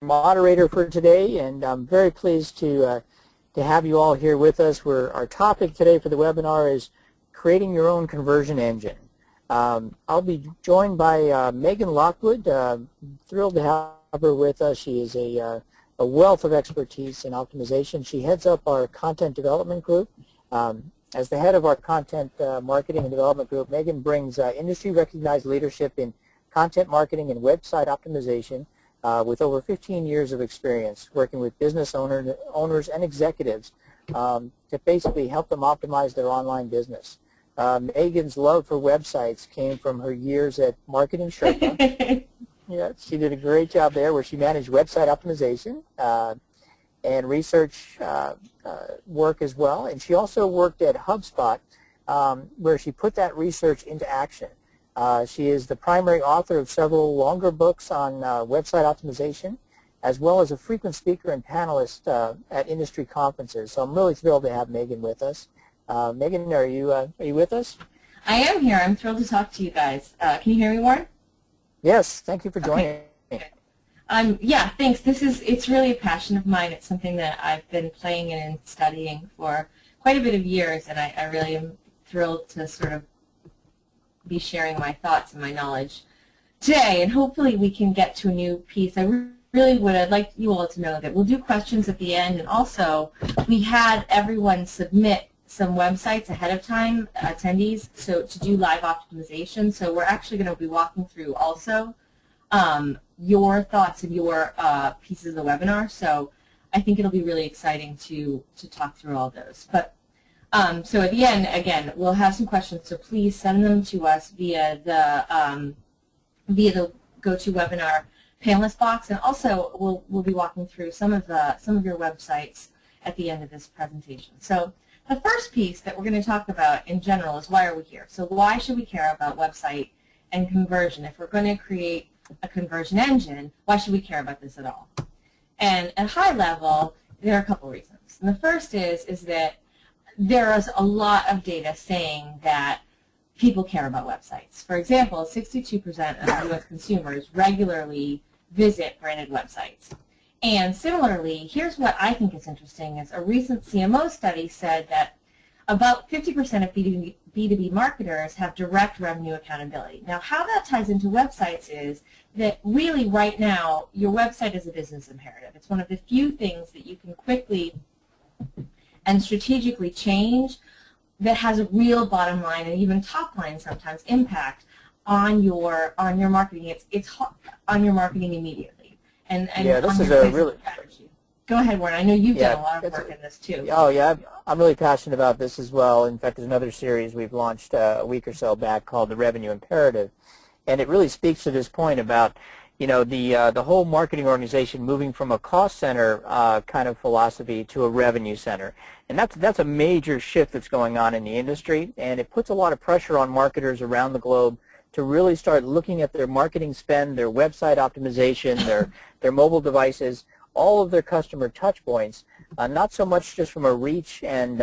moderator for today, and I'm very pleased to have you all here with us. Our topic today for the webinar is creating your own conversion engine. I'll be joined by Megan Lockwood. Thrilled to have her with us. She is a wealth of expertise in optimization. She heads up our content development group. As the head of our content marketing and development group, Megan brings industry-recognized leadership in content marketing and website optimization with over 15 years of experience working with business owners and executives to basically help them optimize their online business. Megan's love for websites came from her years at Marketing Sherpa. Yeah, she did a great job there where she managed website optimization and research work as well. And she also worked at HubSpot where she put that research into action. She is the primary author of several longer books on website optimization, as well as a frequent speaker and panelist at industry conferences. So I'm really thrilled to have Megan with us. Megan, are you with us? I am here. I'm thrilled to talk to you guys. Can you hear me, Warren? Yes. Thank you for joining me. Yeah, thanks. It's really a passion of mine. It's something that I've been playing in and studying for quite a bit of years, and I really am thrilled to sort of be sharing my thoughts and my knowledge today, and hopefully we can get to a new piece. I'd like you all to know that we'll do questions at the end, and also we had everyone submit some websites ahead of time, attendees, so to do live optimization. So we're actually going to be walking through also your thoughts and your pieces of the webinar. So I think it'll be really exciting to talk through all those. But so at the end, again, we'll have some questions, so please send them to us via the GoToWebinar panelist box, and also we'll be walking through some of your websites at the end of this presentation. So the first piece that we're going to talk about in general is why are we here? So why should we care about website and conversion? If we're going to create a conversion engine, why should we care about this at all? And at a high level, there are a couple reasons. And the first is that there is a lot of data saying that people care about websites. For example, 62% of U.S. consumers regularly visit branded websites. And similarly, here's what I think is interesting, is a recent CMO study said that about 50% of B2B marketers have direct revenue accountability. Now, how that ties into websites is that really right now, your website is a business imperative. It's one of the few things that you can quickly and strategically change that has a real bottom line and even top line sometimes impact on your marketing. It's on your marketing immediately. And yeah, this is a really strategy. Go ahead, Warren. I know you've done a lot of work in this too. Oh yeah, I'm really passionate about this as well. In fact, there's another series we've launched a week or so back called the Revenue Imperative, and it really speaks to this point about the whole marketing organization moving from a cost center kind of philosophy to a revenue center, and that's a major shift that's going on in the industry, and it puts a lot of pressure on marketers around the globe to really start looking at their marketing spend, their website optimization, their mobile devices, all of their customer touch points, not so much just from a reach and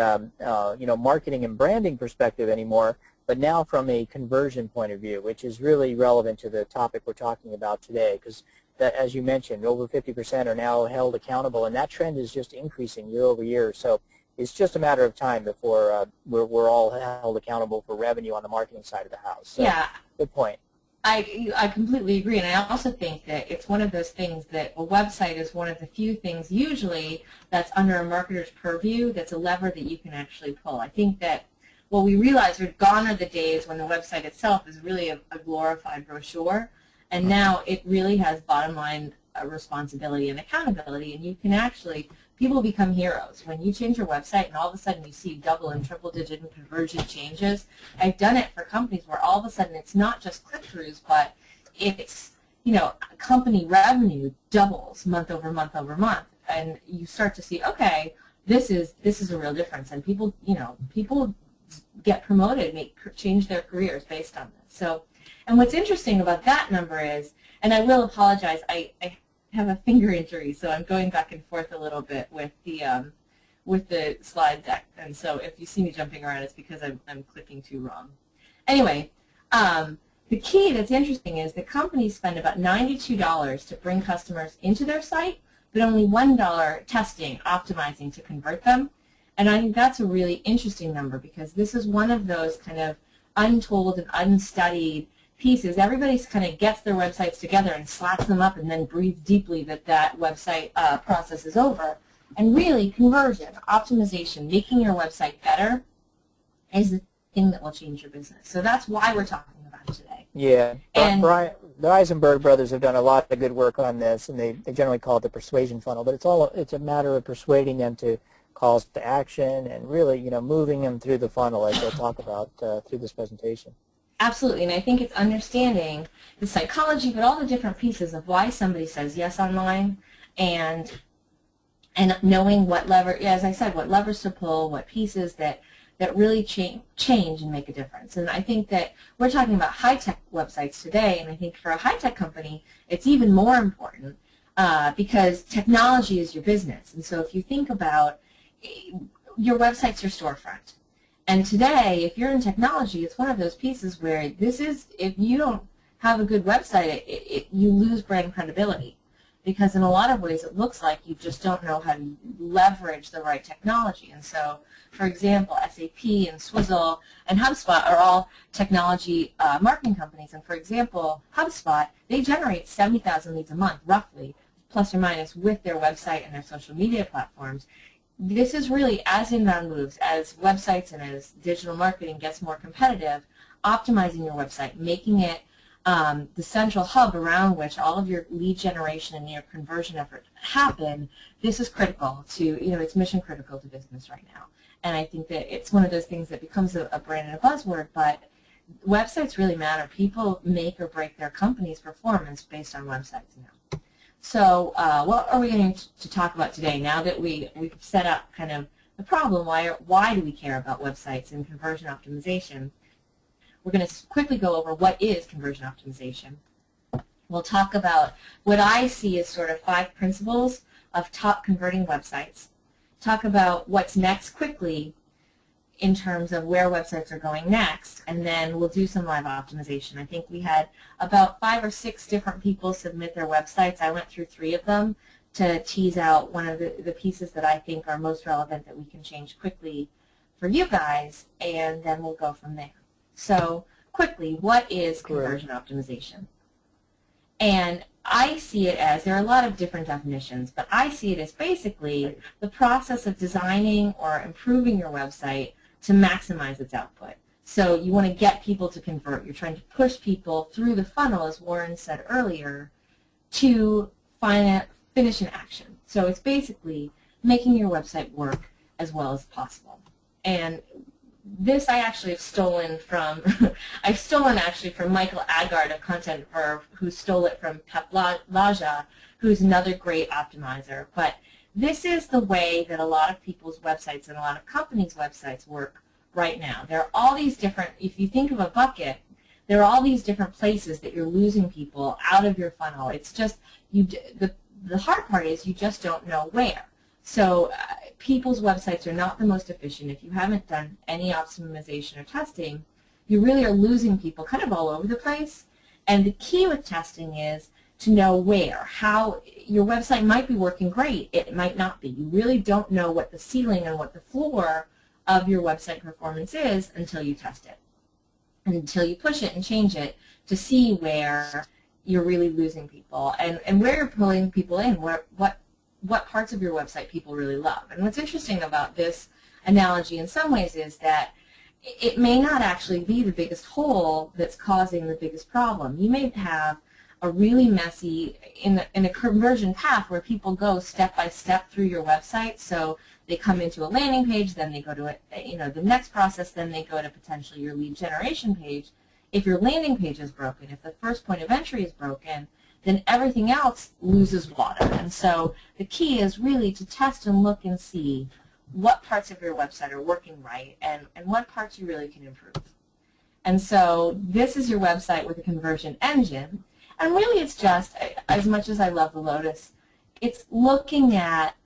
marketing and branding perspective anymore, but now from a conversion point of view, which is really relevant to the topic we're talking about today, because as you mentioned, over 50% are now held accountable, and that trend is just increasing year over year. So it's just a matter of time before we're all held accountable for revenue on the marketing side of the house. So, yeah. Good point. I completely agree, and I also think that it's one of those things that a website is one of the few things usually that's under a marketer's purview that's a lever that you can actually pull. I think that what we realize are gone are the days when the website itself is really a glorified brochure, and now it really has bottom line responsibility and accountability, and you can actually, people become heroes. When you change your website and all of a sudden you see double and triple digit conversion changes, I've done it for companies where all of a sudden it's not just click-throughs, but it's, company revenue doubles month over month over month, and you start to see, okay, this is a real difference, and people get promoted, change their careers based on this. So, and what's interesting about that number is, and I will apologize, I have a finger injury, so I'm going back and forth a little bit with the slide deck, and so if you see me jumping around, it's because I'm clicking too wrong. Anyway, the key that's interesting is that companies spend about $92 to bring customers into their site, but only $1 testing, optimizing to convert them. And I think that's a really interesting number because this is one of those kind of untold and unstudied pieces. Everybody kind of gets their websites together and slaps them up and then breathes deeply that that website process is over. And really, conversion, optimization, making your website better is the thing that will change your business. So that's why we're talking about it today. Yeah, and the Eisenberg brothers have done a lot of good work on this, and they generally call it the persuasion funnel. But it's a matter of persuading them to calls to action and really, moving them through the funnel as we'll talk about through this presentation. Absolutely, and I think it's understanding the psychology, but all the different pieces of why somebody says yes online, and knowing what lever, as I said, what levers to pull, what pieces that really change and make a difference. And I think that we're talking about high-tech websites today, and I think for a high-tech company, it's even more important because technology is your business. And so if you think about your website's your storefront. And today, if you're in technology, it's one of those pieces where if you don't have a good website, you lose brand credibility. Because in a lot of ways, it looks like you just don't know how to leverage the right technology. And so, for example, SAP and Swizzle and HubSpot are all technology marketing companies. And for example, HubSpot, they generate 70,000 leads a month, roughly, plus or minus, with their website and their social media platforms. This is really, as inbound moves, as websites and as digital marketing gets more competitive, optimizing your website, making it the central hub around which all of your lead generation and your conversion effort happen. This is critical to, it's mission critical to business right now. And I think that it's one of those things that becomes a brand and a buzzword, but websites really matter. People make or break their company's performance based on websites now. So what are we going to talk about today now that we've set up kind of the problem? Why do we care about websites and conversion optimization? We're going to quickly go over what is conversion optimization. We'll talk about what I see as sort of 5 principles of top converting websites. Talk about what's next quickly in terms of where websites are going next, and then we'll do some live optimization. I think we had about 5 or 6 different people submit their websites. I went through 3 of them to tease out one of the pieces that I think are most relevant that we can change quickly for you guys, and then we'll go from there. So quickly, what is conversion optimization? And I see it as, there are a lot of different definitions, but I see it as basically the process of designing or improving your website to maximize its output. So you want to get people to convert. You're trying to push people through the funnel, as Warren said earlier, to finish an action. So it's basically making your website work as well as possible. And this I actually have stolen from, I've stolen actually from Michael Agard of Content Verve, who stole it from Pep Laja, who's another great optimizer. But this is the way that a lot of people's websites and a lot of companies' websites work right now. There are all these different, if you think of a bucket, there are all these different places that you're losing people out of your funnel. It's just, the hard part is you just don't know where. So people's websites are not the most efficient. If you haven't done any optimization or testing, you really are losing people kind of all over the place. And the key with testing is to know where. How your website might be working great, it might not be. You really don't know what the ceiling and what the floor of your website performance is until you test it, and until you push it and change it to see where you're really losing people and where you're pulling people in, what parts of your website people really love. And what's interesting about this analogy in some ways is that it may not actually be the biggest hole that's causing the biggest problem. You may have a really messy, in a conversion path where people go step by step through your website. So they come into a landing page, then they go to the next process, then they go to potentially your lead generation page. If your landing page is broken, if the first point of entry is broken, then everything else loses water. And so the key is really to test and look and see what parts of your website are working right and what parts you really can improve. And so this is your website with a conversion engine. And really it's just, as much as I love the Lotus, it's looking at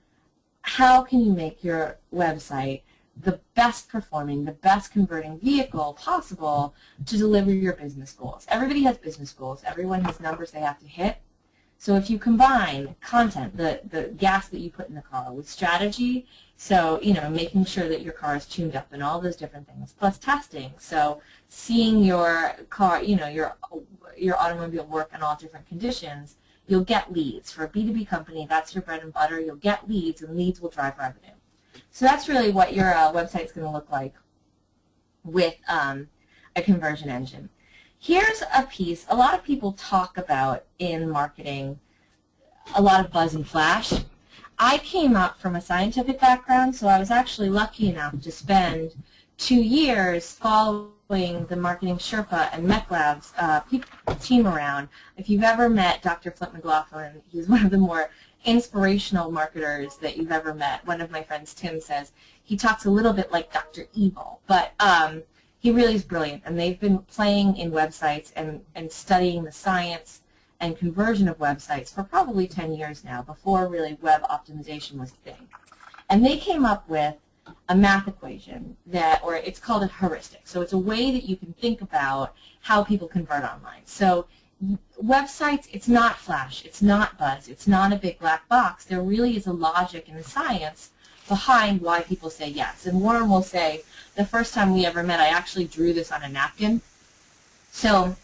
how can you make your website the best performing, the best converting vehicle possible to deliver your business goals. Everybody has business goals. Everyone has numbers they have to hit. So if you combine content, the gas that you put in the car, with strategy, so, making sure that your car is tuned up and all those different things, plus testing, so seeing your car, your automobile work in all different conditions, you'll get leads. For a B2B company, that's your bread and butter. You'll get leads, and leads will drive revenue. So that's really what your website is going to look like with a conversion engine. Here's a piece a lot of people talk about in marketing, a lot of buzz and flash. I came up from a scientific background, so I was actually lucky enough to spend 2 years following the Marketing Sherpa and MECLABS team around. If you've ever met Dr. Flint McLaughlin, he's one of the more inspirational marketers that you've ever met. One of my friends, Tim, says he talks a little bit like Dr. Evil, but he really is brilliant, and they've been playing in websites and studying the science and conversion of websites for probably 10 years now, before really web optimization was a thing. And they came up with a math equation or it's called a heuristic. So it's a way that you can think about how people convert online. So websites, it's not flash, it's not buzz, it's not a big black box. There really is a logic and a science behind why people say yes. And Warren will say, the first time we ever met, I actually drew this on a napkin. So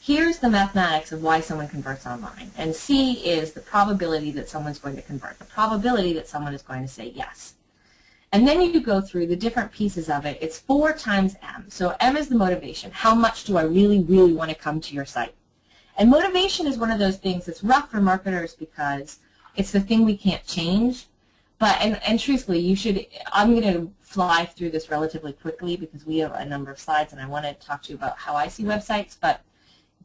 here's the mathematics of why someone converts online. And C is the probability that someone's going to convert, the probability that someone is going to say yes. And then you go through the different pieces of it. It's 4 times M. So M is the motivation. How much do I really, really want to come to your site? And motivation is one of those things that's rough for marketers because it's the thing we can't change. But, and truthfully, I'm going to fly through this relatively quickly because we have a number of slides and I want to talk to you about how I see websites. But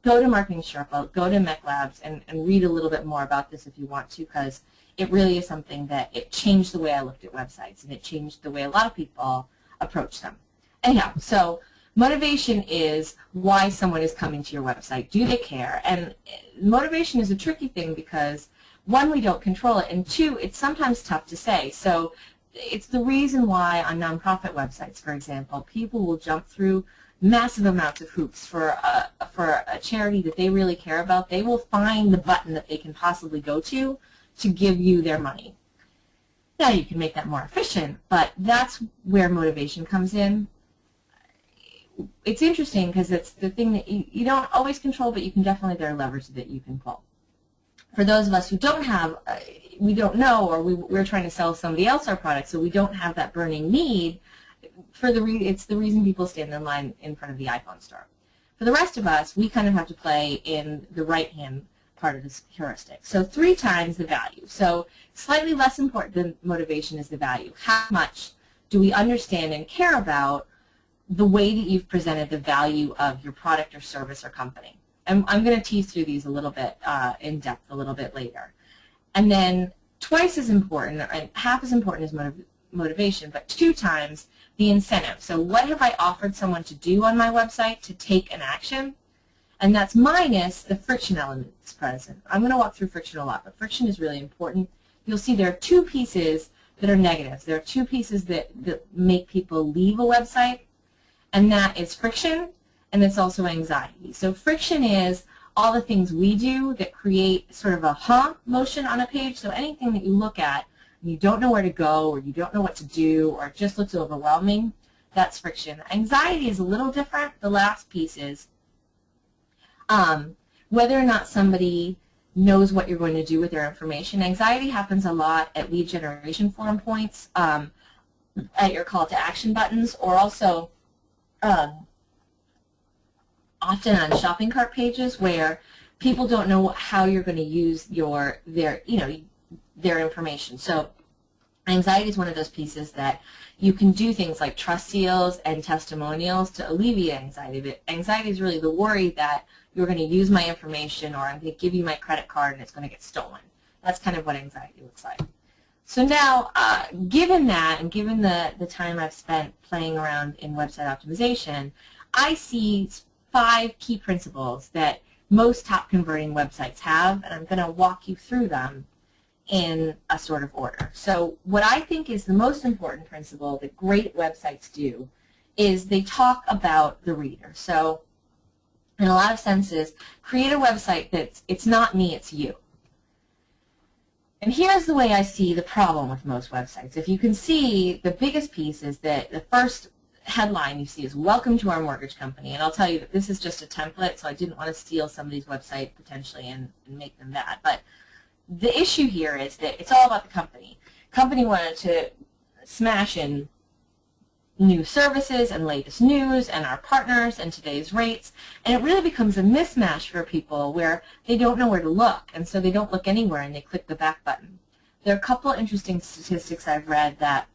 go to Marketing Sherpa, go to MECLABS, and read a little bit more about this if you want to, because it really is something that it changed the way I looked at websites, and it changed the way a lot of people approach them. Anyhow, so motivation is why someone is coming to your website. Do they care? And motivation is a tricky thing because, 1, we don't control it, and 2, it's sometimes tough to say. So it's the reason why on nonprofit websites, for example, people will jump through massive amounts of hoops for a charity that they really care about. They will find the button that they can possibly go to give you their money. Now you can make that more efficient, but that's where motivation comes in. It's interesting because it's the thing that you don't always control, but you can definitely, there are levers that you can pull. For those of us who don't have, we don't know, or we're trying to sell somebody else our product, so we don't have that burning need, it's the reason people stand in line in front of the iPhone store. For the rest of us, we kind of have to play in the right-hand part of this heuristic. So 3 times the value. So slightly less important than motivation is the value. How much do we understand and care about the way that you've presented the value of your product or service or company? And I'm going to tease through these a little bit in depth a little bit later. And then twice as important, and half as important as motivation, but 2 times the incentive. So what have I offered someone to do on my website to take an action? And that's minus the friction element that's present. I'm going to walk through friction a lot, but friction is really important. You'll see there are 2 pieces that are negatives. There are 2 pieces that make people leave a website, and that is friction, and it's also anxiety. So friction is all the things we do that create sort of a motion on a page. So anything that you look at and you don't know where to go, or you don't know what to do, or it just looks overwhelming, that's friction. Anxiety is a little different. The last piece is whether or not somebody knows what you're going to do with their information. Anxiety happens a lot at lead generation forum points, at your call to action buttons, or also often on shopping cart pages where people don't know how you're going to use their information. So anxiety is one of those pieces that you can do things like trust seals and testimonials to alleviate anxiety. But anxiety is really the worry that you're going to use my information, or I'm going to give you my credit card and it's going to get stolen. That's kind of what anxiety looks like. So now, given that, and given the time I've spent playing around in website optimization, I see 5 key principles that most top converting websites have, and I'm going to walk you through them in a sort of order. So what I think is the most important principle that great websites do is they talk about the reader. So in a lot of senses, create a website that's it's not me, it's you. And here's the way I see the problem with most websites. If you can see, the biggest piece is that the first headline you see is "Welcome to our mortgage company," and I'll tell you that this is just a template, so I didn't want to steal somebody's website potentially and make them that. But the issue here is that it's all about the company. Company wanted to smash in new services and latest news and our partners and today's rates, and it really becomes a mismatch for people where they don't know where to look, and so they don't look anywhere and they click the back button. There are a couple of interesting statistics I've read that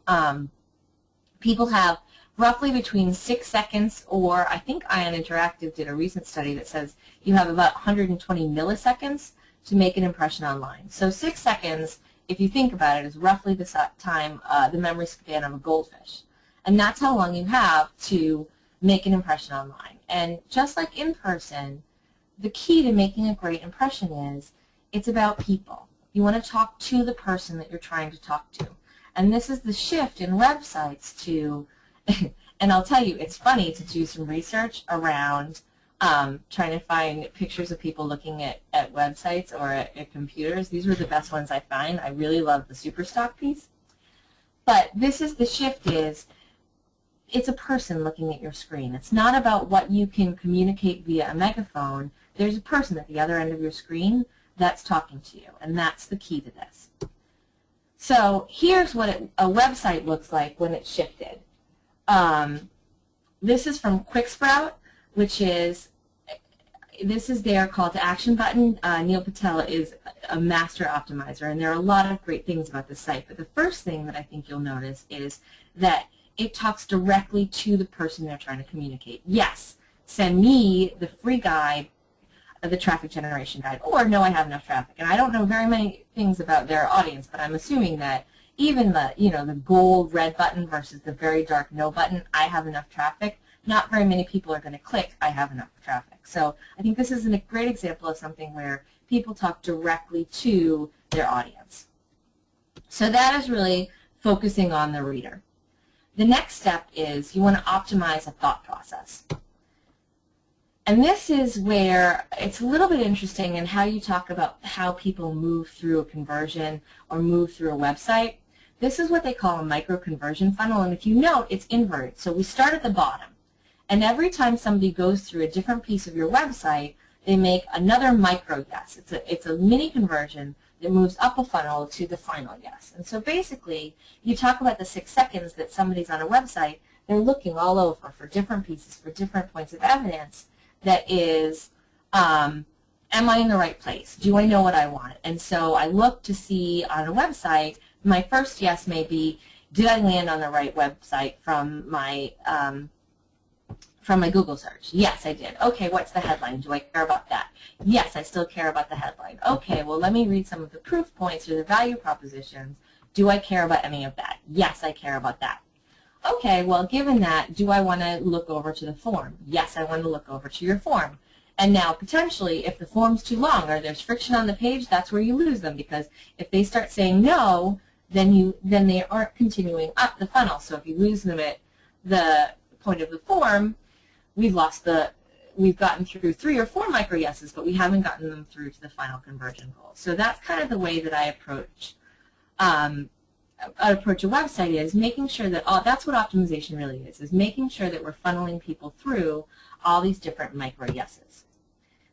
people have roughly between 6 seconds, or I think Ion Interactive did a recent study that says you have about 120 milliseconds to make an impression online. So 6 seconds, if you think about it, is roughly the time, the memory span of a goldfish. And that's how long you have to make an impression online. And just like in person, the key to making a great impression is it's about people. You want to talk to the person that you're trying to talk to. And this is the shift in websites to, and I'll tell you, it's funny to do some research around trying to find pictures of people looking at websites or at computers. These were the best ones I find. I really love the Superstock piece. But this is the shift is, it's a person looking at your screen. It's not about what you can communicate via a megaphone. There's a person at the other end of your screen that's talking to you, and that's the key to this. So here's what a website looks like when it's shifted. This is from QuickSprout, which is, this is their call to action button. Neil Patel is a master optimizer, and there are a lot of great things about this site. But the first thing that I think you'll notice is that it talks directly to the person they're trying to communicate. Yes, send me the free guide, the traffic generation guide, or no, I have enough traffic. And I don't know very many things about their audience, but I'm assuming that even the, the gold red button versus the very dark no button, I have enough traffic, not very many people are going to click, I have enough traffic. So I think this is a great example of something where people talk directly to their audience. So that is really focusing on the reader. The next step is you want to optimize a thought process. And this is where it's a little bit interesting in how you talk about how people move through a conversion or move through a website. This is what they call a micro-conversion funnel, and if you note, it's inverted. So we start at the bottom, and every time somebody goes through a different piece of your website, they make another micro yes. It's a mini conversion that moves up a funnel to the final yes. And so basically, you talk about the 6 seconds that somebody's on a website, they're looking all over for different pieces, for different points of evidence that is, am I in the right place? Do I know what I want? And so I look to see on a website, my first yes may be, did I land on the right website from my Google search? Yes, I did. Okay, what's the headline? Do I care about that? Yes, I still care about the headline. Okay, well, let me read some of the proof points or the value propositions. Do I care about any of that? Yes, I care about that. Okay, well, given that, do I want to look over to the form? Yes, I want to look over to your form. And now, potentially, if the form's too long or there's friction on the page, that's where you lose them, because if they start saying no, then they aren't continuing up the funnel. So if you lose them at the point of the form, we've gotten through 3 or 4 micro yeses, but we haven't gotten them through to the final conversion goal. So that's kind of the way that I approach a website, is making sure that that's what optimization really is making sure that we're funneling people through all these different micro yeses.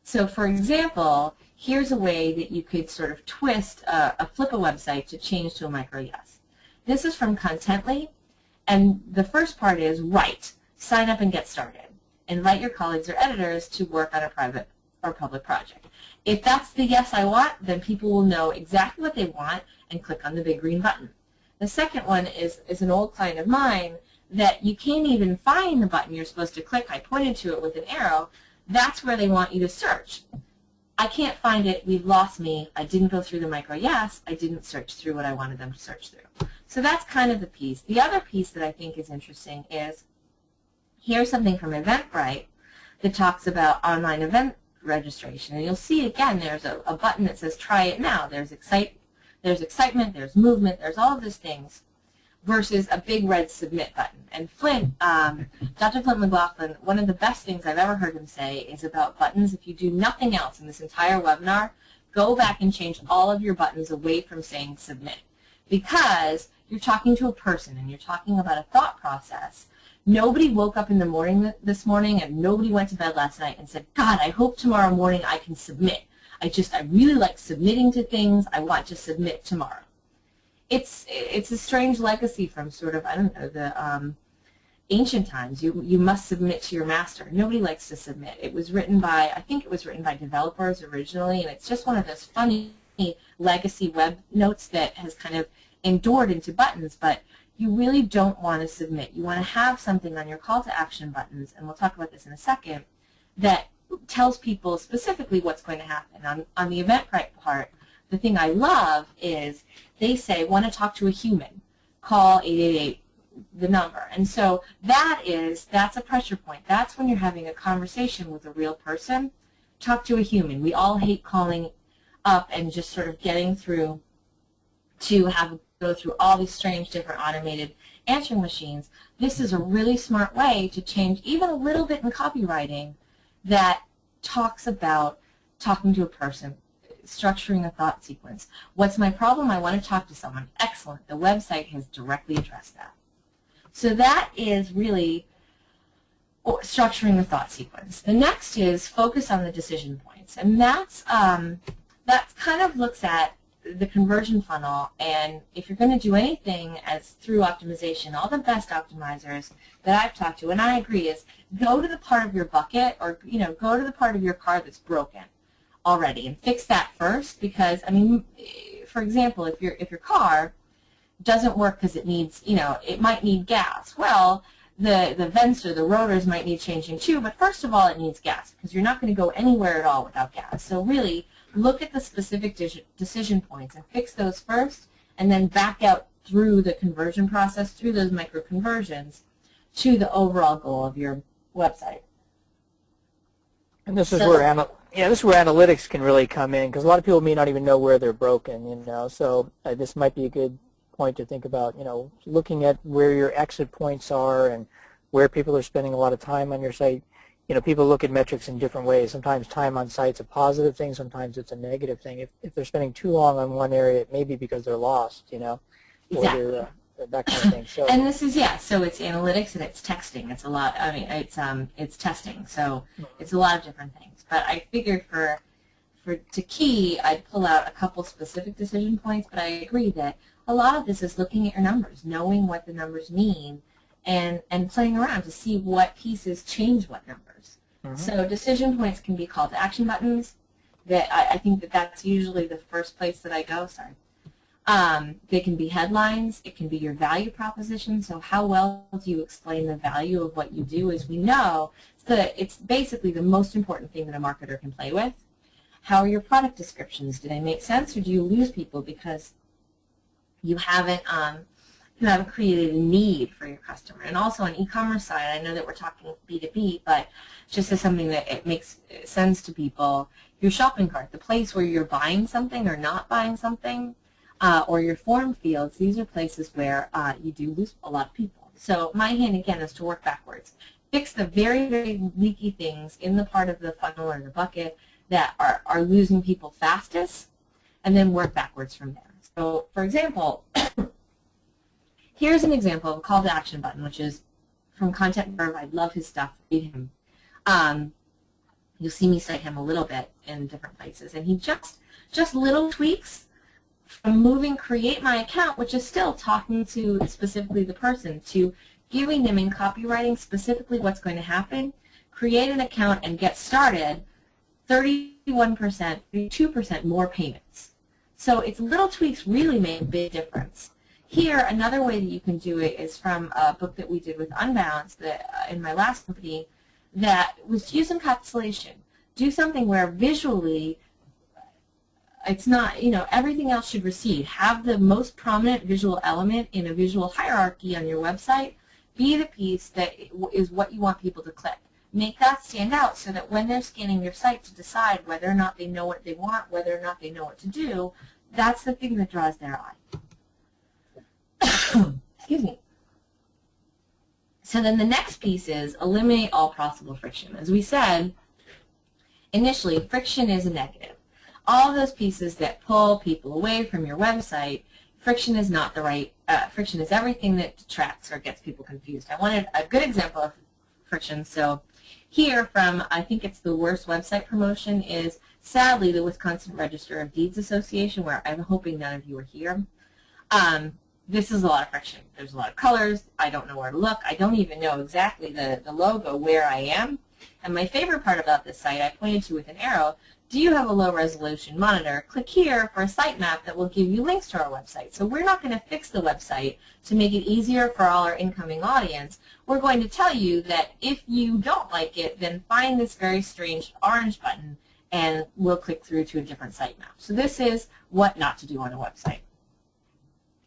So for example, here's a way that you could sort of twist flip a website to change to a micro yes. This is from Contently, and the first part is write, sign up and get started. Invite your colleagues or editors to work on a private or public project. If that's the yes I want, then people will know exactly what they want and click on the big green button. The second one is an old client of mine that you can't even find the button you're supposed to click. I pointed to it with an arrow. That's where they want you to search. I can't find it. We've lost me. I didn't go through the micro yes. I didn't search through what I wanted them to search through. So that's kind of the piece. The other piece that I think is interesting is here's something from Eventbrite that talks about online event registration. And you'll see, again, there's a button that says try it now. There's there's excitement, there's movement, there's all of those things, versus a big red submit button. And Dr. Flint McLaughlin, one of the best things I've ever heard him say is about buttons. If you do nothing else in this entire webinar, go back and change all of your buttons away from saying submit, because you're talking to a person and you're talking about a thought process. Nobody woke up in the morning this morning and nobody went to bed last night and said, God, I hope tomorrow morning I can submit. I really like submitting to things. I want to submit tomorrow. It's a strange legacy from sort of, I don't know, the ancient times. You must submit to your master. Nobody likes to submit. It was written by, I think it was written by developers originally, and it's just one of those funny legacy web notes that has kind of endured into buttons, but you really don't want to submit. You want to have something on your call to action buttons, and we'll talk about this in a second, that tells people specifically what's going to happen. On the Eventbrite part, the thing I love is they say, want to talk to a human, call 888, the number. And so that's a pressure point. That's when you're having a conversation with a real person. Talk to a human. We all hate calling up and just sort of getting through to go through all these strange different automated answering machines. This is a really smart way to change even a little bit in copywriting that talks about talking to a person, structuring a thought sequence. What's my problem? I want to talk to someone. Excellent. The website has directly addressed that. So that is really structuring the thought sequence. The next is focus on the decision points, and that kind of looks at the conversion funnel. And if you're going to do anything as through optimization, all the best optimizers that I've talked to, and I agree, is go to the part of your bucket, or go to the part of your car that's broken already and fix that first. Because I mean, for example, if your car doesn't work because it needs, it might need gas. Well, the vents or the rotors might need changing too, but first of all, it needs gas, because you're not going to go anywhere at all without gas. So really, look at the specific decision points and fix those first, and then back out through the conversion process, through those micro conversions, to the overall goal of your website. And this is where analytics can really come in, because a lot of people may not even know where they're broken. So this might be a good point to think about. Looking at where your exit points are and where people are spending a lot of time on your site. People look at metrics in different ways. Sometimes time on site's a positive thing. Sometimes it's a negative thing. If they're spending too long on one area, it may be because they're lost. Exactly. Or that kind of thing. So, and this is, so it's analytics and it's texting. It's a lot. I mean, it's testing. So it's a lot of different things. But I figured to key, I'd pull out a couple specific decision points. But I agree that a lot of this is looking at your numbers, knowing what the numbers mean, and playing around to see what pieces change what numbers. Mm-hmm. So decision points can be call to action buttons. That I think that's usually the first place that I go. Sorry. They can be headlines. It can be your value proposition. So how well do you explain the value of what you do? As we know, it's basically the most important thing that a marketer can play with. How are your product descriptions? Do they make sense, or do you lose people because you haven't created a need for your customer? And also on e-commerce side, I know that we're talking B2B, but just as something that it makes sense to people, your shopping cart, the place where you're buying something or not buying something, or your form fields, these are places where you do lose a lot of people. So my hint, again, is to work backwards. Fix the very, very leaky things in the part of the funnel or the bucket that are losing people fastest, and then work backwards from there. So, for example, here's an example of a call to action button, which is from Content Verve. I love his stuff. Read him. You'll see me cite him a little bit in different places. And he just little tweaks from moving create my account, which is still talking to specifically the person, to giving them in copywriting specifically what's going to happen, create an account and get started, 31%, 32% more payments. So it's little tweaks really made a big difference. Here, another way that you can do it is from a book that we did with Unbounce in my last company, that was to use encapsulation. Do something where visually it's not, everything else should recede. Have the most prominent visual element in a visual hierarchy on your website be the piece that is what you want people to click. Make that stand out so that when they're scanning your site to decide whether or not they know what they want, whether or not they know what to do, That's the thing that draws their eye. Excuse me. So then the next piece is eliminate all possible friction. As we said, initially, friction is a negative. All of those pieces that pull people away from your website, friction is not the right, friction is everything that detracts or gets people confused. I wanted a good example of friction. So here from, I think it's the worst website promotion, is sadly the Wisconsin Register of Deeds Association, where I'm hoping none of you are here. This is a lot of friction. There's a lot of colors. I don't know where to look. I don't even know exactly the logo where I am. And my favorite part about this site, I pointed to with an arrow, do you have a low resolution monitor? Click here for a sitemap that will give you links to our website. So we're not going to fix the website to make it easier for all our incoming audience. We're going to tell you that if you don't like it, then find this very strange orange button and we'll click through to a different sitemap. So this is what not to do on a website.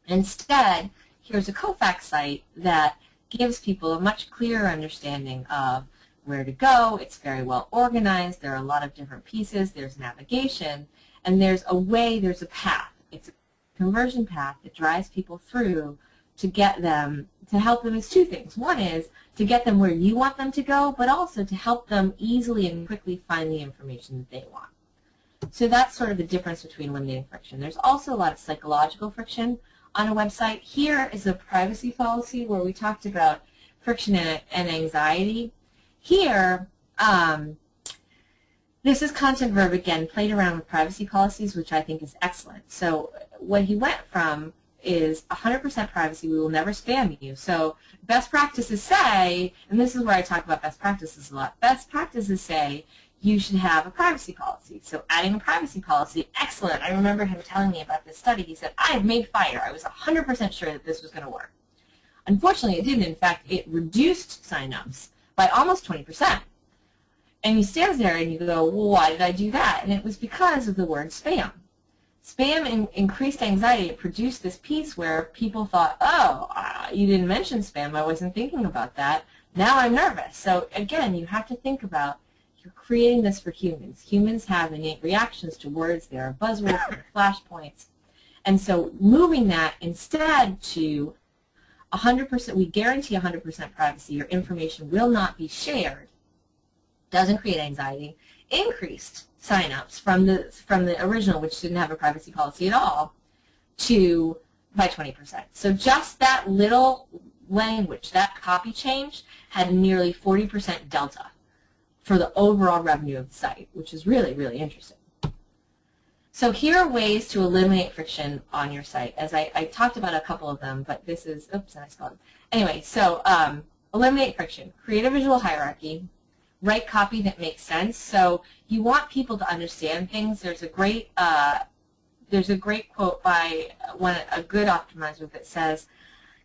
Instead, here's a Kofax site that gives people a much clearer understanding of where to go. It's very well organized. There are a lot of different pieces. There's navigation, and there's a way, there's a path. It's a conversion path that drives people through to get them, to help them is two things. One is to get them where you want them to go, but also to help them easily and quickly find the information that they want. So that's sort of the difference between eliminating friction. There's also a lot of psychological friction on a website. Here is a privacy policy where we talked about friction and anxiety. Here, this is content verb again, played around with privacy policies, which I think is excellent. So what he went from is 100% privacy, we will never spam you. So best practices say, and this is where I talk about best practices a lot, best practices say you should have a privacy policy. So adding a privacy policy, excellent. I remember him telling me about this study. He said, I have made fire. I was 100% sure that this was going to work. Unfortunately, it didn't. In fact, it reduced signups by almost 20%. And he stands there and you go, well, why did I do that? And it was because of the word spam. Spam increased anxiety. It produced this piece where people thought, oh, you didn't mention spam. I wasn't thinking about that. Now I'm nervous. So again, you have to think about, you're creating this for humans. Humans have innate reactions to words. There are buzzwords, there are flashpoints. And so moving that instead to 100%, we guarantee 100% privacy. Your information will not be shared. Doesn't create anxiety. Increased signups from the original, which didn't have a privacy policy at all, by 20%. So just that little language, that copy change, had nearly 40% delta for the overall revenue of the site, which is really, really interesting. So here are ways to eliminate friction on your site. As I talked about a couple of them, but this is, oops, and I spelled it. Anyway, so eliminate friction. Create a visual hierarchy. Write copy that makes sense. So you want people to understand things. There's a great quote by a good optimizer that says,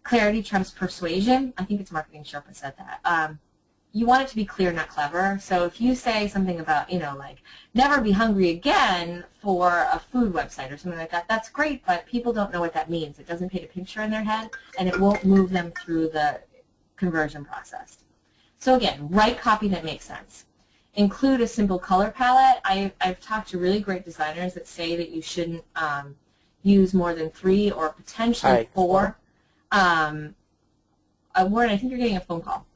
clarity trumps persuasion. I think it's Marketing Sherpa said that. You want it to be clear, not clever. So if you say something about, like, never be hungry again for a food website or something like that, that's great, but people don't know what that means. It doesn't paint a picture in their head, and it won't move them through the conversion process. So again, write copy that makes sense. Include a simple color palette. I've talked to really great designers that say that you shouldn't use more than 3 or potentially 4. Warren, I think you're getting a phone call.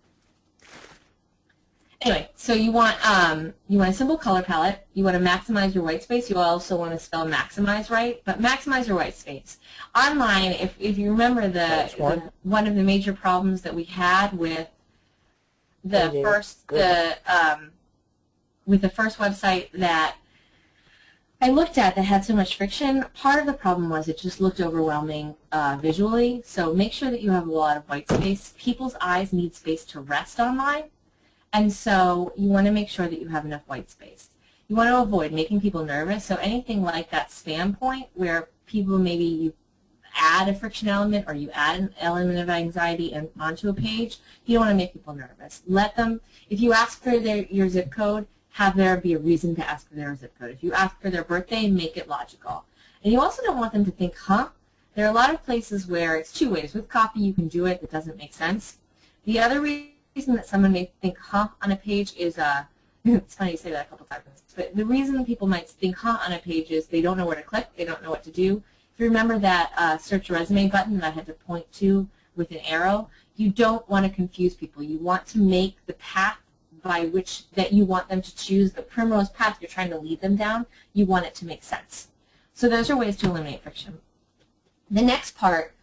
Anyway, so you want a simple color palette. You want to maximize your white space. You also want to spell maximize right, but maximize your white space. Online, if you remember one of the major problems that we had with the first website that I looked at that had so much friction, part of the problem was it just looked overwhelming visually. So make sure that you have a lot of white space. People's eyes need space to rest online. And so you want to make sure that you have enough white space. You want to avoid making people nervous. So anything like that spam point where people maybe you add a friction element or you add an element of anxiety onto a page, you don't want to make people nervous. Let them, if you ask for your zip code, have there be a reason to ask for their zip code. If you ask for their birthday, make it logical. And you also don't want them to think, huh? There are a lot of places where it's two ways. With copy, you can do it. It doesn't make sense. The other reason that someone may think, huh, on a page is It's funny you say that a couple times. But the reason people might think hot on a page is they don't know where to click, they don't know what to do. If you remember that search resume button that I had to point to with an arrow, you don't want to confuse people. You want to make the path by which that you want them to choose, the primrose path you're trying to lead them down, you want it to make sense. So those are ways to eliminate friction. The next part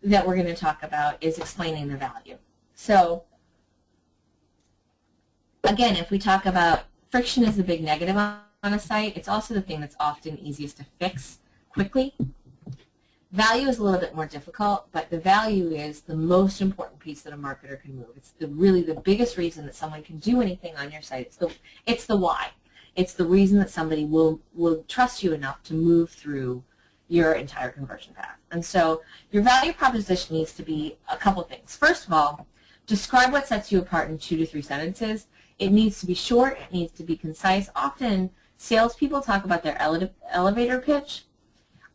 that we're going to talk about is explaining the value. So again, if we talk about friction is the big negative on a site, it's also the thing that's often easiest to fix quickly. Value is a little bit more difficult, but the value is the most important piece that a marketer can move. It's really the biggest reason that someone can do anything on your site. It's the why. It's the reason that somebody will trust you enough to move through your entire conversion path. And so your value proposition needs to be a couple things. First of all, describe what sets you apart in 2 to 3 sentences. It needs to be short. It needs to be concise. Often, salespeople talk about their elevator pitch.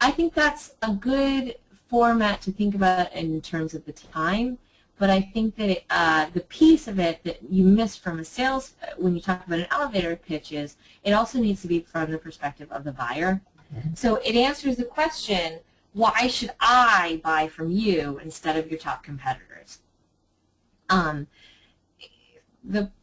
I think that's a good format to think about in terms of the time, but I think that the piece of it that you miss from a sales, when you talk about an elevator pitch, is it also needs to be from the perspective of the buyer. So it answers the question, why should I buy from you instead of your top competitors?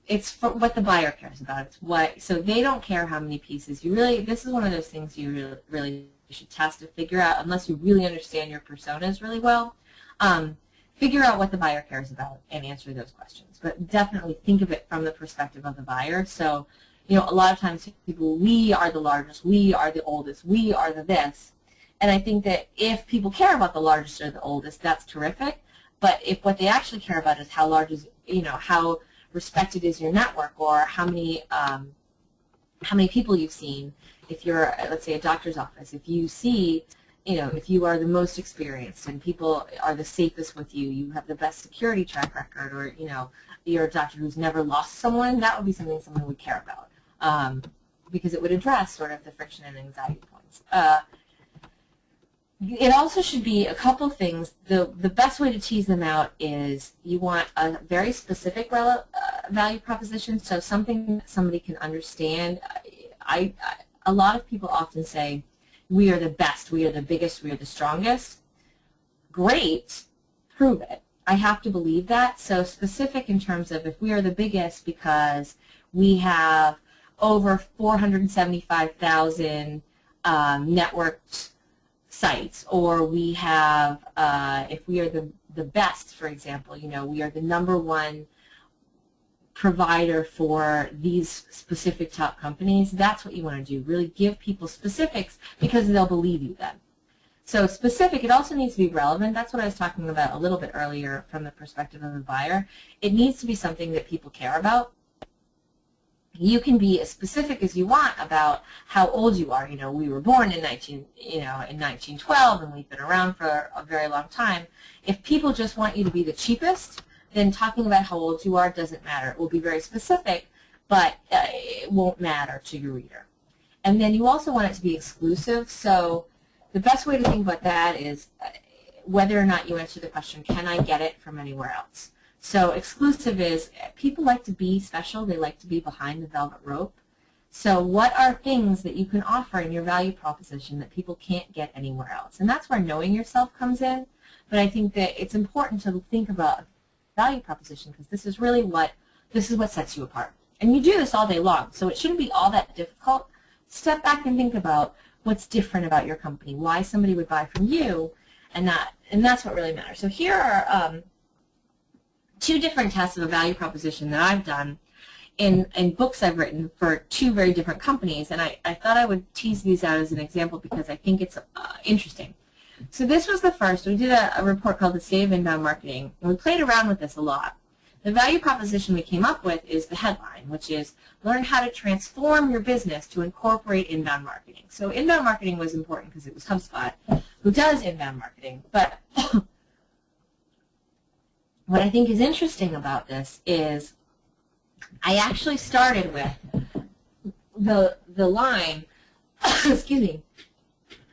It's for what the buyer cares about. It's so they don't care how many pieces. This is one of those things you really should test to figure out, unless you really understand your personas really well. Figure out what the buyer cares about and answer those questions. But definitely think of it from the perspective of the buyer. So, a lot of times people, we are the largest, we are the oldest, we are the this. And I think that if people care about the largest or the oldest, that's terrific. But if what they actually care about is how large is, how respected is your network, or how many people you've seen. If you're, let's say, a doctor's office, if you see, if you are the most experienced and people are the safest with you, you have the best security track record, or, you're a doctor who's never lost someone, that would be something someone would care about, because it would address sort of the friction and anxiety points. It also should be a couple things. The best way to tease them out is you want a very specific value proposition, so something that somebody can understand. A lot of people often say, we are the best, we are the biggest, we are the strongest. Great, prove it. I have to believe that. So specific in terms of, if we are the biggest because we have over 475,000 networked sites, or we have, if we are the best, for example, we are the #1 provider for these specific top companies, that's what you want to do. Really give people specifics, because they'll believe you then. So specific, it also needs to be relevant. That's what I was talking about a little bit earlier from the perspective of the buyer. It needs to be something that people care about. You can be as specific as you want about how old you are. We were born in 1912, and we've been around for a very long time. If people just want you to be the cheapest, then talking about how old you are doesn't matter. It will be very specific, but it won't matter to your reader. And then you also want it to be exclusive. So the best way to think about that is whether or not you answer the question, can I get it from anywhere else? So exclusive is, people like to be special. They like to be behind the velvet rope. So what are things that you can offer in your value proposition that people can't get anywhere else? And that's where knowing yourself comes in. But I think that it's important to think about value proposition, because this is what sets you apart. And you do this all day long, so it shouldn't be all that difficult. Step back and think about what's different about your company, why somebody would buy from you, and that's what really matters. So here are 2 different tests of a value proposition that I've done in books I've written for 2 very different companies, and I thought I would tease these out as an example because I think it's interesting. So this was the first. We did a report called The State of Inbound Marketing, and we played around with this a lot. The value proposition we came up with is the headline, which is, learn how to transform your business to incorporate inbound marketing. So inbound marketing was important because it was HubSpot who does inbound marketing. But what I think is interesting about this is I actually started with the line, excuse me,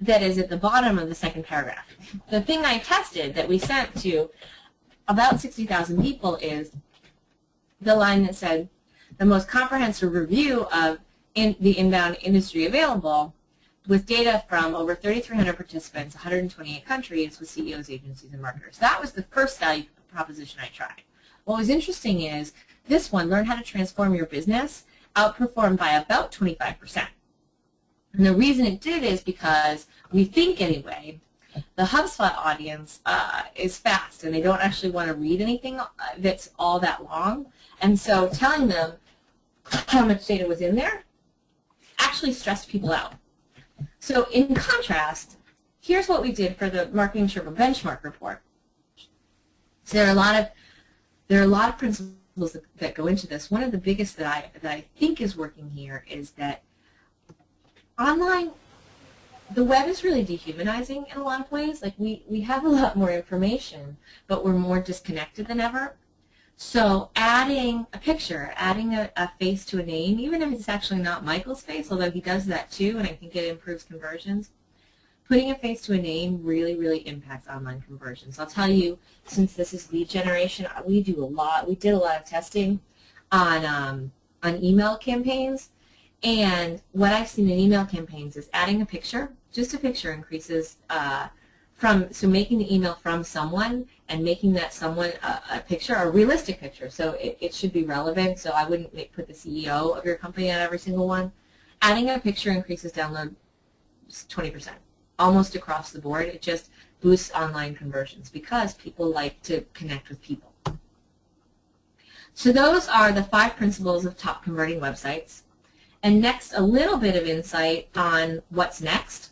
that is at the bottom of the second paragraph. The thing I tested that we sent to about 60,000 people is the line that said, the most comprehensive review of the inbound industry available, with data from over 3,300 participants, 128 countries, with CEOs, agencies, and marketers. That was the first value proposition I tried. What was interesting is this one, learn how to transform your business, outperformed by about 25%. And the reason it did is because we think, anyway, the HubSpot audience is fast, and they don't actually want to read anything that's all that long. And so telling them how much data was in there actually stressed people out. So in contrast, here's what we did for the Marketing Sherpa Benchmark Report. So there are a lot of principles that go into this. One of the biggest that I think is working here is that online, the web is really dehumanizing in a lot of ways. Like we have a lot more information, but we're more disconnected than ever. So adding a picture, adding a face to a name, even if it's actually not Michael's face, although he does that too, and I think it improves conversions, putting a face to a name really, really impacts online conversions. I'll tell you, since this is lead generation, we did a lot of testing on email campaigns, and what I've seen in email campaigns is adding a picture. Just a picture increases so making the email from someone and making that someone a picture, a realistic picture. So it should be relevant. So I wouldn't put the CEO of your company on every single one. Adding a picture increases download 20%, almost across the board. It just boosts online conversions because people like to connect with people. So those are the 5 principles of top converting websites. And next, a little bit of insight on what's next,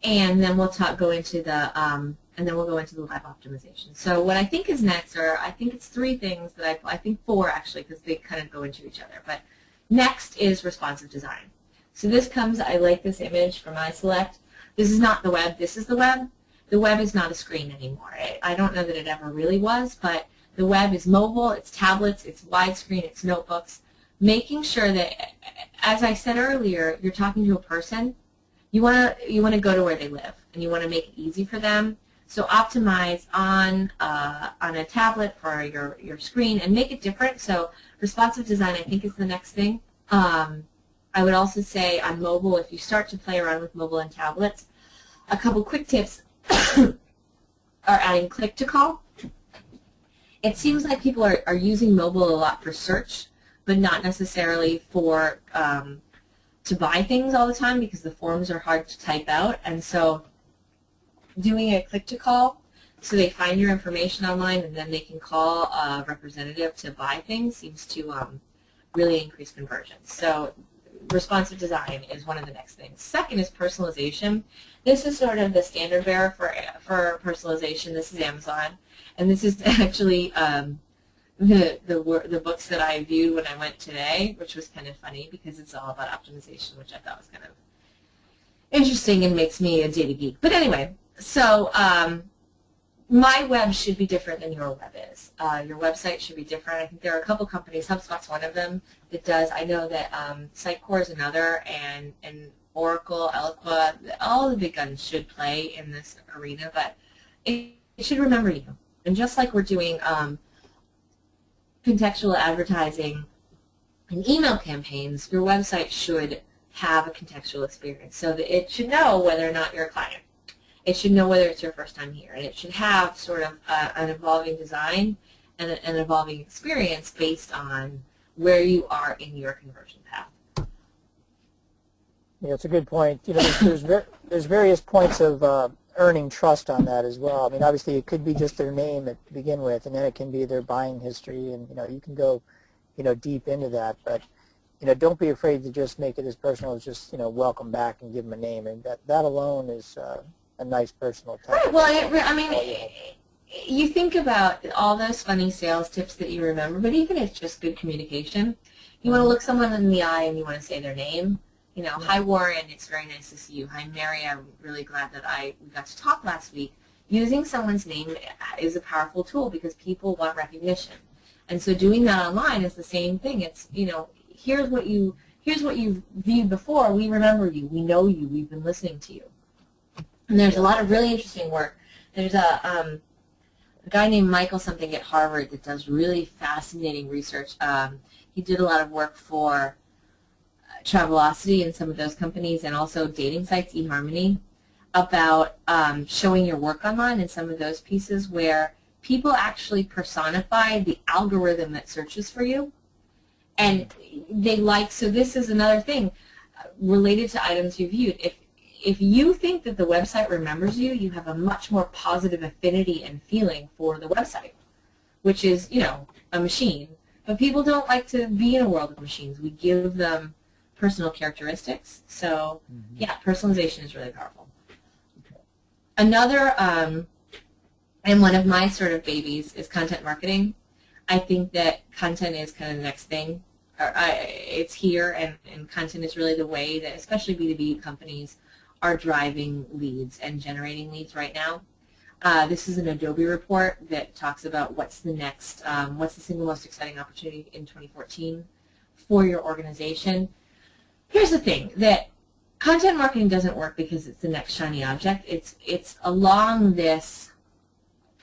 and then we'll go into the live optimization. So what I think is next I think it's 3 things that I think 4 actually, because they kind of go into each other. But next is responsive design. So this comes, I like this image from iSelect. This is not the web. This is the web. The web is not a screen anymore. I don't know that it ever really was, but the web is mobile. It's tablets. It's widescreen. It's notebooks. Making sure that, as I said earlier, you're talking to a person. You want to go to where they live, and you want to make it easy for them. So optimize on a tablet for your screen and make it different. So responsive design, I think, is the next thing. I would also say on mobile, if you start to play around with mobile and tablets, a couple quick tips are adding click to call. It seems like people are using mobile a lot for search, but not necessarily for to buy things all the time, because the forms are hard to type out. And so doing a click to call, so they find your information online and then they can call a representative to buy things, seems to really increase conversions. So responsive design is one of the next things. Second is personalization. This is sort of the standard bearer for personalization. This is Amazon, and this is actually the books that I viewed when I went today, which was kind of funny because it's all about optimization, which I thought was kind of interesting and makes me a data geek. But anyway, so my web should be different than your web is. Your website should be different. I think there are a couple companies, HubSpot's one of them, that does. I know that Sitecore is another, and Oracle, Eloqua, all the big guns should play in this arena, but it should remember you. And just like we're doing contextual advertising and email campaigns, your website should have a contextual experience so that it should know whether or not you're a client. It should know whether it's your first time here, and it should have sort of an evolving design and an evolving experience based on where you are in your conversion path. Yeah, it's a good point. You know, there's various points of earning trust on that as well. I mean, obviously, it could be just their name to begin with, and then it can be their buying history, and you can go, deep into that. But don't be afraid to just make it as personal as just welcome back and give them a name, and that alone is a nice personal touch. Right. Well, I mean, you think about all those funny sales tips that you remember, but even if it's just good communication, you want to look someone in the eye and you want to say their name. Hi Warren, it's very nice to see you. Hi Mary, I'm really glad that we got to talk last week. Using someone's name is a powerful tool because people want recognition. And so doing that online is the same thing. It's, here's what you viewed before. We remember you. We know you. We've been listening to you. And there's a lot of really interesting work. There's a guy named Michael something at Harvard that does really fascinating research. He did a lot of work for Travelocity and some of those companies, and also dating sites, eHarmony, about showing your work online and some of those pieces where people actually personify the algorithm that searches for you. And they like, so this is another thing related to items you viewed. If you think that the website remembers you, you have a much more positive affinity and feeling for the website, which is, you know, a machine. But people don't like to be in a world of machines. We give them personal characteristics. So, yeah, personalization is really powerful. Another, and one of my sort of babies is content marketing. I think that content is kind of the next thing. It's here, and content is really the way that especially B2B companies are driving leads and generating leads right now. This is an Adobe report that talks about what's the next, what's the single most exciting opportunity in 2014 for your organization. Here's the thing, that content marketing doesn't work because it's the next shiny object. It's along this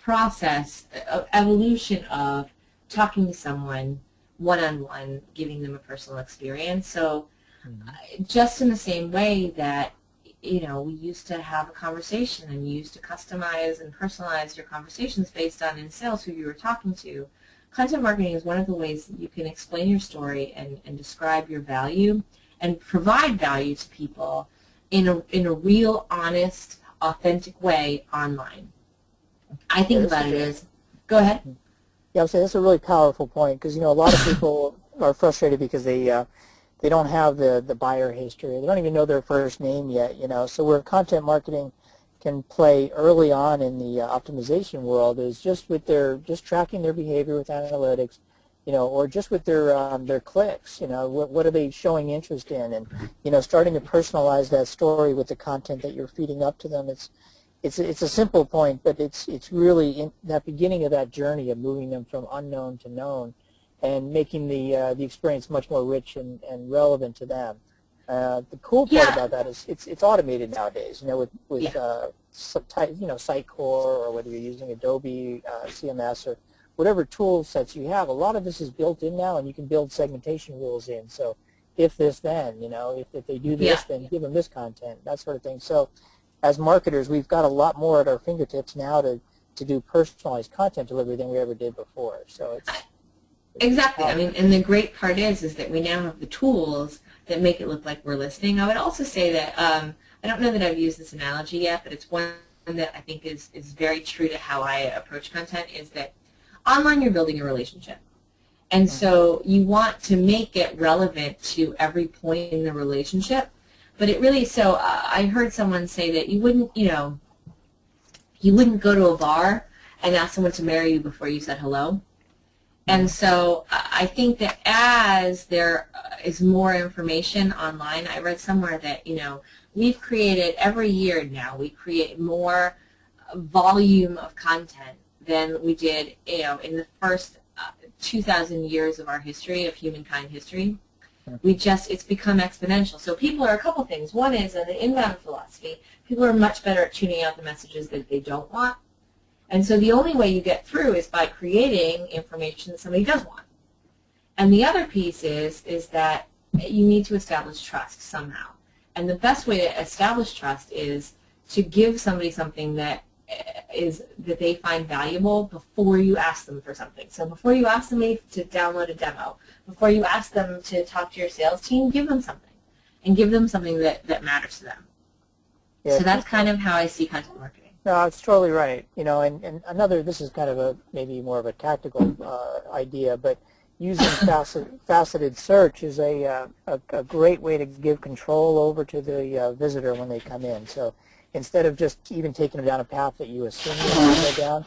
process, evolution of talking to someone one-on-one, giving them a personal experience. So just in the same way that, you know, we used to have a conversation and you used to customize and personalize your conversations based on in sales who you were talking to, content marketing is one of the ways that you can explain your story and describe your value and provide value to people in a real, honest, authentic way online. I think about it as, go ahead. Yeah, I'm saying that's a really powerful point because, you know, a lot of people are frustrated because they don't have the buyer history. They don't even know their first name yet, you know. So where content marketing can play early on in the optimization world is just with just tracking their behavior with analytics, you know, or just with their clicks, you know, what are they showing interest in, and, you know, starting to personalize that story with the content that you're feeding up to them. It's a simple point, but it's really in that beginning of that journey of moving them from unknown to known, and making the experience much more rich and relevant to them. The cool part about that is it's automated nowadays. You know, with you know, Sitecore, or whether you're using Adobe CMS or whatever tool sets you have, a lot of this is built in now, and you can build segmentation rules in. So if this, then, you know, if they do this, then give them this content, that sort of thing. So as marketers, we've got a lot more at our fingertips now to do personalized content delivery than we ever did before. So it's exactly. I mean, and the great part is that we now have the tools that make it look like we're listening. I would also say that I don't know that I've used this analogy yet, but it's one that I think is very true to how I approach content, is that online you're building a relationship. And so you want to make it relevant to every point in the relationship. But it really, so I heard someone say that you wouldn't, you know, you wouldn't go to a bar and ask someone to marry you before you said hello. And so I think that as there is more information online, I read somewhere that, you know, we've created, every year now, we create more volume of content than we did, you know, in the first 2,000 years of our history, of humankind history. It's become exponential. So people are a couple things. One is, in the inbound philosophy, people are much better at tuning out the messages that they don't want. And so the only way you get through is by creating information that somebody does want. And the other piece is that you need to establish trust somehow. And the best way to establish trust is to give somebody something that they find valuable before you ask them for something. So before you ask them to download a demo, before you ask them to talk to your sales team, give them something. And give them something that matters to them. Yeah. So that's kind of how I see content marketing. No, it's totally right. You know, and another, this is kind of maybe more of a tactical idea, but using faceted search is a great way to give control over to the visitor when they come in. So instead of just even taking them down a path that you assume they want to go down,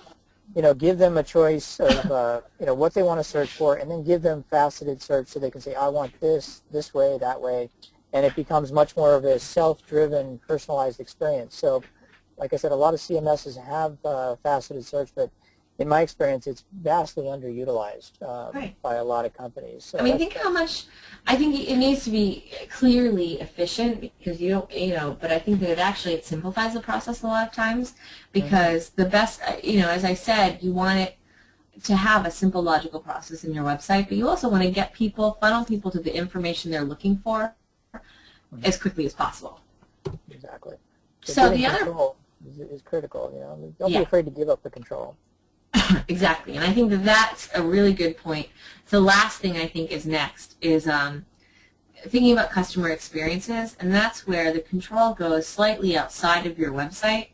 you know, give them a choice of you know, what they want to search for, and then give them faceted search so they can say, I want this way, that way, and it becomes much more of a self-driven, personalized experience. So like I said, a lot of CMSs have faceted search, but in my experience, it's vastly underutilized Right. by a lot of companies. So I mean, think how much, I think it needs to be clearly efficient because you don't, but I think that it simplifies the process a lot of times because the best, as I said, you want it to have a simple logical process in your website, but you also want to get people, funnel people to the information they're looking for as quickly as possible. Exactly. So the other is critical. Don't be afraid to give up the control. Exactly, and I think that that's a really good point. The last thing I think is next is thinking about customer experiences, and that's where the control goes slightly outside of your website,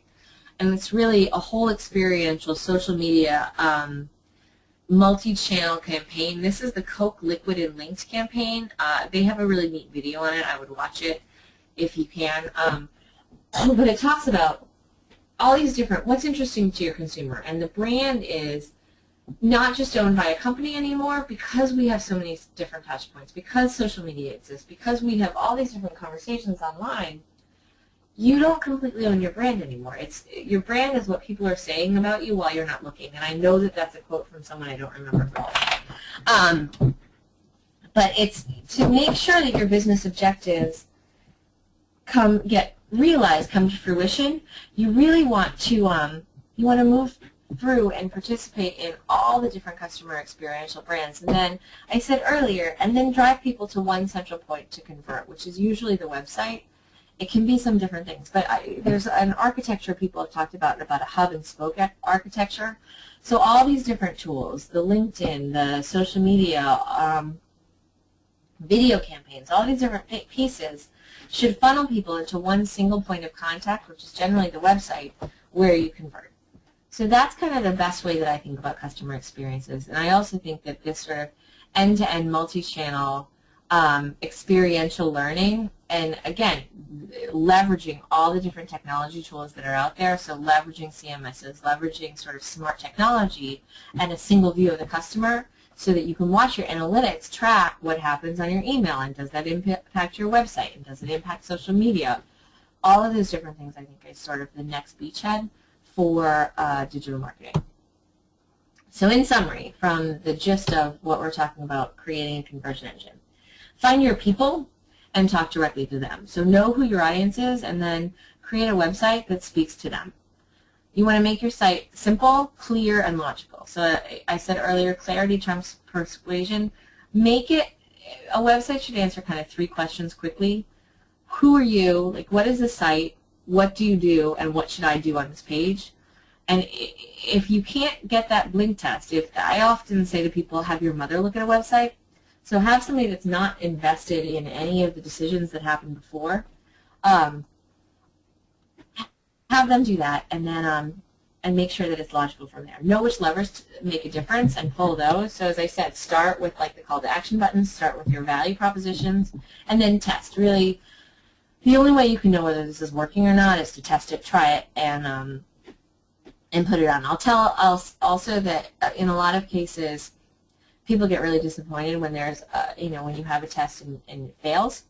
and it's really a whole experiential social media multi-channel campaign. This is the Coke Liquid and Linked campaign. They have a really neat video on it. I would watch it if you can. But it talks about all these different, what's interesting to your consumer. And the brand is not just owned by a company anymore because we have so many different touch points, because social media exists, because we have all these different conversations online. You don't completely own your brand anymore. Your brand is what people are saying about you while you're not looking. And I know that that's a quote from someone I don't remember from. But it's to make sure that your business objectives come to fruition. You really want to move through and participate in all the different customer experiential brands. And then I said earlier, and then drive people to one central point to convert, which is usually the website. It can be some different things, but there's an architecture people have talked about a hub and spoke architecture. So all these different tools, the LinkedIn, the social media, video campaigns, all these different pieces should funnel people into one single point of contact, which is generally the website, where you convert. So that's kind of the best way that I think about customer experiences. And I also think that this sort of end-to-end multi-channel experiential learning, and again, leveraging all the different technology tools that are out there, so leveraging CMSs, leveraging sort of smart technology and a single view of the customer so that you can watch your analytics, track what happens on your email, and does that impact your website, and does it impact social media. All of those different things I think is sort of the next beachhead for digital marketing. So in summary, from the gist of what we're talking about, creating a conversion engine, find your people and talk directly to them. So know who your audience is and then create a website that speaks to them. You want to make your site simple, clear, and logical. So I said earlier, clarity trumps persuasion. Make it, a website should answer kind of 3 questions quickly. Who are you? Like, what is the site? What do you do? And what should I do on this page? And if you can't get that blink test, I often say to people, have your mother look at a website. So have somebody that's not invested in any of the decisions that happened before. Have them do that, and then and make sure that it's logical from there. Know which levers to make a difference and pull those. So as I said, start with like the call to action buttons, start with your value propositions, and then test. Really, the only way you can know whether this is working or not is to test it, try it, and put it on. I'll tell also that in a lot of cases, people get really disappointed when there's, when you have a test and it fails.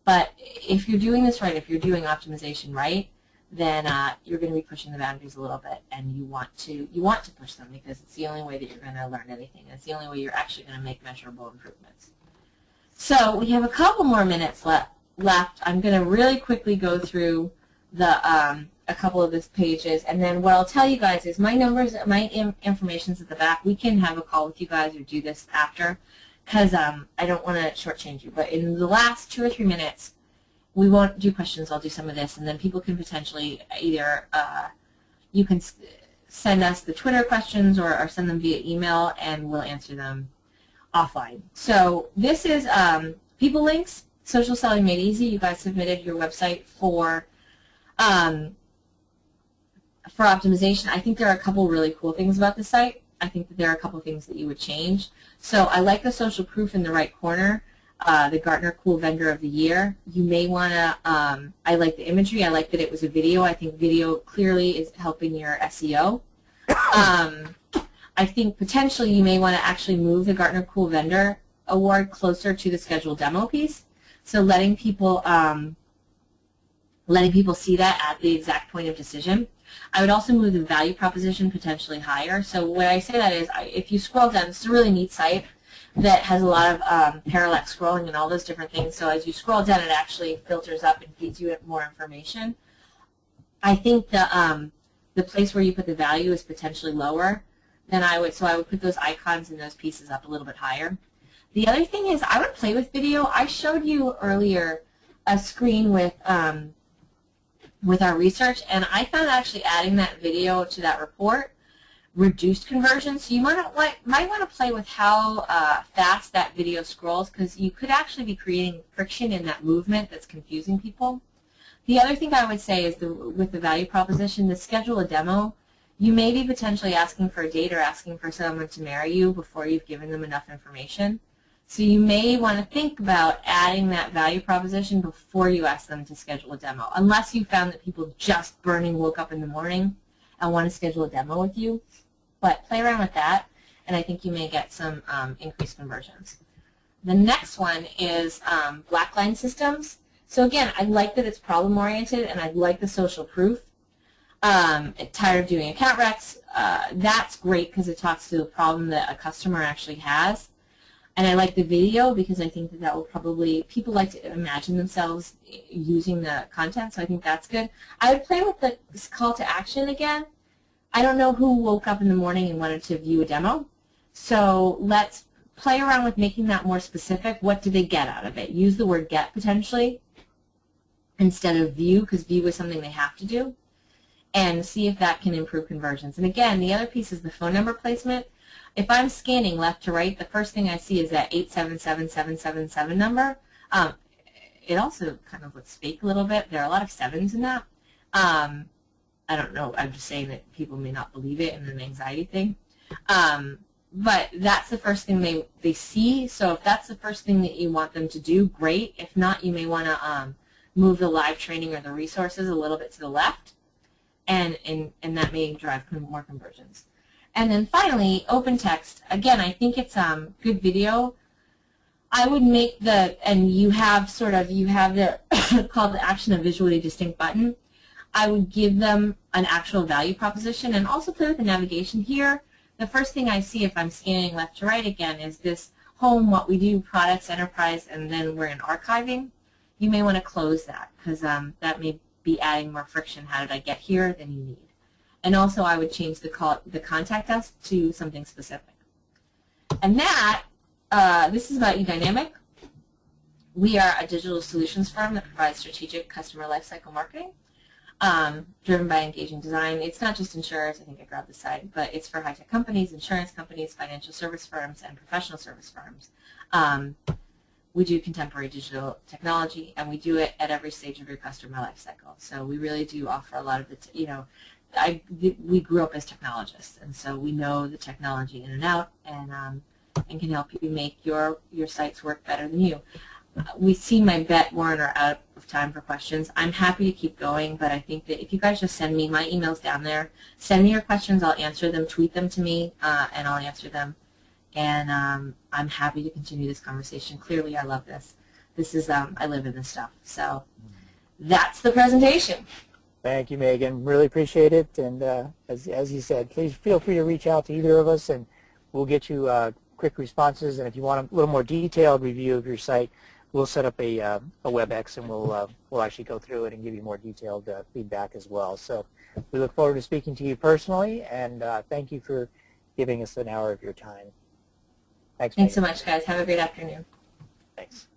But if you're doing this right, if you're doing optimization right, then you're going to be pushing the boundaries a little bit, and you want to push them because it's the only way that you're going to learn anything. It's the only way you're actually going to make measurable improvements. So we have a couple more minutes left. I'm going to really quickly go through a couple of these pages, and then what I'll tell you guys is my numbers, my information's at the back. We can have a call with you guys or do this after, because I don't want to shortchange you. But in the last 2 or 3 minutes, we won't do questions. I'll do some of this, and then people can potentially either you can send us the Twitter questions or send them via email, and we'll answer them offline. So this is people links, social selling made easy. You guys submitted your website for optimization. I think there are a couple really cool things about the site. I think that there are a couple things that you would change. So I like the social proof in the right corner, the Gartner Cool Vendor of the Year. You may want to, I like the imagery. I like that it was a video. I think video clearly is helping your SEO. I think potentially you may want to actually move the Gartner Cool Vendor Award closer to the scheduled demo piece. So letting people see that at the exact point of decision. I would also move the value proposition potentially higher. So when I say that is, if you scroll down, it's a really neat site that has a lot of parallax scrolling and all those different things. So as you scroll down, it actually filters up and feeds you more information. I think the place where you put the value is potentially lower than I would, so I would put those icons and those pieces up a little bit higher. The other thing is I would play with video. I showed you earlier a screen with our research, and I found actually adding that video to that report reduced conversion. So you might want to play with how fast that video scrolls, because you could actually be creating friction in that movement that's confusing people. The other thing I would say is with the value proposition, to schedule a demo, you may be potentially asking for a date or asking for someone to marry you before you've given them enough information. So you may want to think about adding that value proposition before you ask them to schedule a demo, unless you found that people just woke up in the morning and want to schedule a demo with you. But play around with that, and I think you may get some increased conversions. The next one is SLACKLINE systems. So again, I like that it's problem-oriented, and I like the social proof. Tired of doing account recs. That's great because it talks to the problem that a customer actually has. And I like the video because I think that will probably, people like to imagine themselves using the content, so I think that's good. I would play with the call to action again. I don't know who woke up in the morning and wanted to view a demo, so let's play around with making that more specific. What do they get out of it? Use the word get potentially instead of view, because view is something they have to do, and see if that can improve conversions. And again, the other piece is the phone number placement. If I'm scanning left to right, the first thing I see is that 877-777 number. It also kind of looks fake a little bit. There are a lot of sevens in that. I don't know. I'm just saying that people may not believe it and an anxiety thing. But that's the first thing they see. So if that's the first thing that you want them to do, great. If not, you may want to move the live training or the resources a little bit to the left, and that may drive more conversions. And then finally, open text. Again, I think it's good video. I would make and you have the call to action, a visually distinct button. I would give them an actual value proposition and also play with the navigation here. The first thing I see if I'm scanning left to right again is this home, what we do, products, enterprise, and then we're in archiving. You may want to close that because that may be adding more friction. How did I get here than you need? And also I would change the contact us to something specific. And that, this is about eDynamic. We are a digital solutions firm that provides strategic customer lifecycle marketing. Driven by engaging design. It's not just insurers, I think I grabbed the site, but it's for high-tech companies, insurance companies, financial service firms, and professional service firms. We do contemporary digital technology, and we do it at every stage of your customer lifecycle. So we really do offer a lot of the, we grew up as technologists, and so we know the technology in and out, and can help you make your sites work better than you. We see my bet, Warren, are out of time for questions. I'm happy to keep going, but I think that if you guys just send me, my email's down there, send me your questions, I'll answer them, tweet them to me, and I'll answer them. And I'm happy to continue this conversation. Clearly, I love this. This is, I live in this stuff. So that's the presentation. Thank you, Megan. Really appreciate it. And as you said, please feel free to reach out to either of us, and we'll get you quick responses. And if you want a little more detailed review of your site, we'll set up a WebEx, and we'll actually go through it and give you more detailed feedback as well. So we look forward to speaking to you personally, and thank you for giving us an hour of your time. Thanks so much, guys. Have a great afternoon. Thanks.